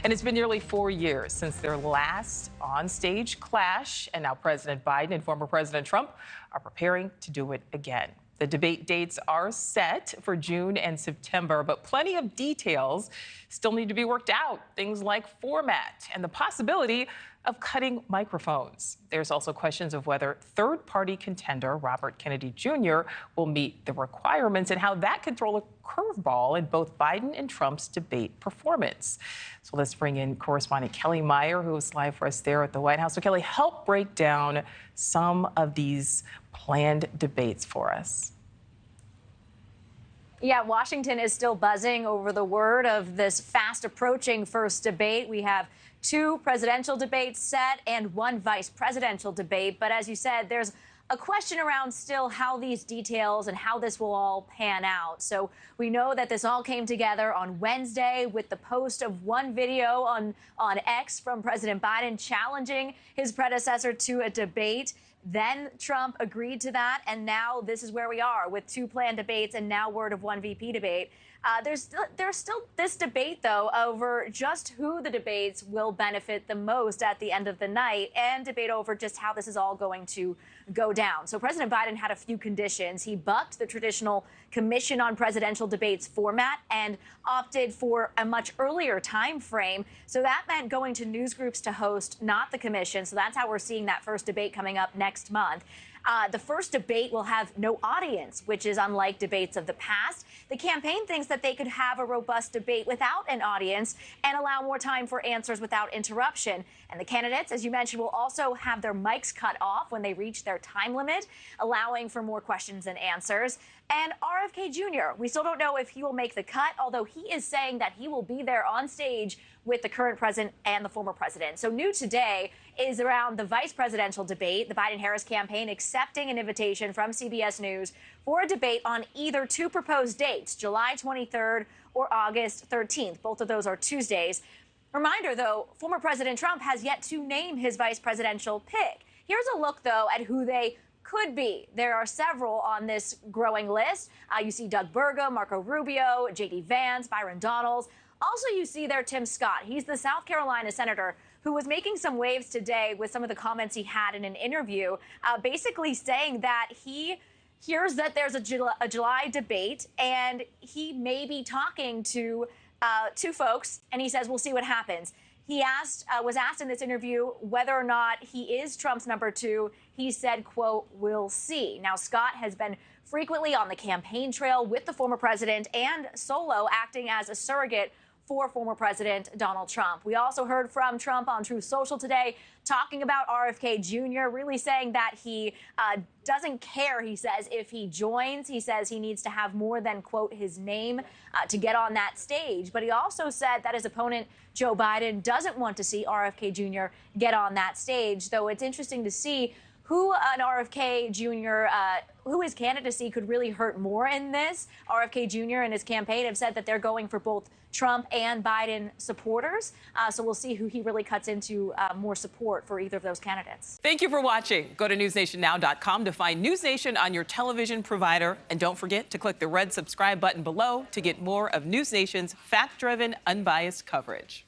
And it's been nearly 4 years since their last on-stage clash, and now President Biden and former President Trump are preparing to do it again. The debate dates are set for June and September, but plenty of details still need to be worked out. Things like format and the possibility of cutting microphones. There's also questions of whether third-party contender Robert Kennedy Jr. will meet the requirements and how that could throw a curveball in both Biden and Trump's debate performance. So let's bring in correspondent Kelly Meyer, who is live for us there at the White House. So Kelly, help break down some of these planned debates for us. Yeah, Washington is still buzzing over the word of this fast approaching first debate. We have 2 presidential debates set and 1 vice presidential debate. But as you said, there's a question around still how these details and how this will all pan out. So we know that this all came together on Wednesday with the post of one video on X from President Biden challenging his predecessor to a debate. Then Trump agreed to that, and now this is where we are with 2 planned debates and now word of 1 VP debate. There's still this debate, though, over just who the debates will benefit the most at the end of the night, and debate over just how this is all going to go down. So President Biden had a few conditions. He bucked the traditional Commission on Presidential Debates format and opted for a much earlier time frame. So that meant going to news groups to host, not the commission. So that's how we're seeing that first debate coming up next month. The first debate will have no audience, which is unlike debates of the past. The campaign thinks that they could have a robust debate without an audience and allow more time for answers without interruption. And the candidates, as you mentioned, will also have their mics cut off when they reach their time limit, allowing for more questions and answers. And RFK Jr., we still don't know if he will make the cut, although he is saying that he will be there on stage with the current president and the former president. So new today is around the vice presidential debate, the Biden-Harris campaign accepting an invitation from CBS News for a debate on either 2 proposed dates, July 23rd or August 13th. Both of those are Tuesdays. Reminder, though, former President Trump has yet to name his vice presidential pick. Here's a look, though, at who they could be. There are several on this growing list. You see Doug Burgum, Marco Rubio, J.D. Vance, Byron Donalds. Also, you see there Tim Scott. He's the South Carolina senator who was making some waves today with some of the comments he had in an interview, basically saying that he hears that there's a July debate and he may be talking to 2 folks, and he says, we'll see what happens. He was asked in this interview whether or not he is Trump's number 2. He said, quote, we'll see. Now, Scott has been frequently on the campaign trail with the former president and solo, acting as a surrogate for former President Donald Trump. We also heard from Trump on Truth Social today, talking about RFK Jr., really saying that he doesn't care, he says, if he joins. He says he needs to have more than, quote, his name to get on that stage. But he also said that his opponent, Joe Biden, doesn't want to see RFK Jr. get on that stage, though it's interesting to see who an RFK Jr., who his candidacy could really hurt more in this. RFK Jr. and his campaign have said that they're going for both Trump and Biden supporters. So we'll see who he really cuts into more support for either of those candidates. Thank you for watching. Go to newsnationnow.com to find News Nation on your television provider. And don't forget to click the red subscribe button below to get more of News Nation's fact-driven, unbiased coverage.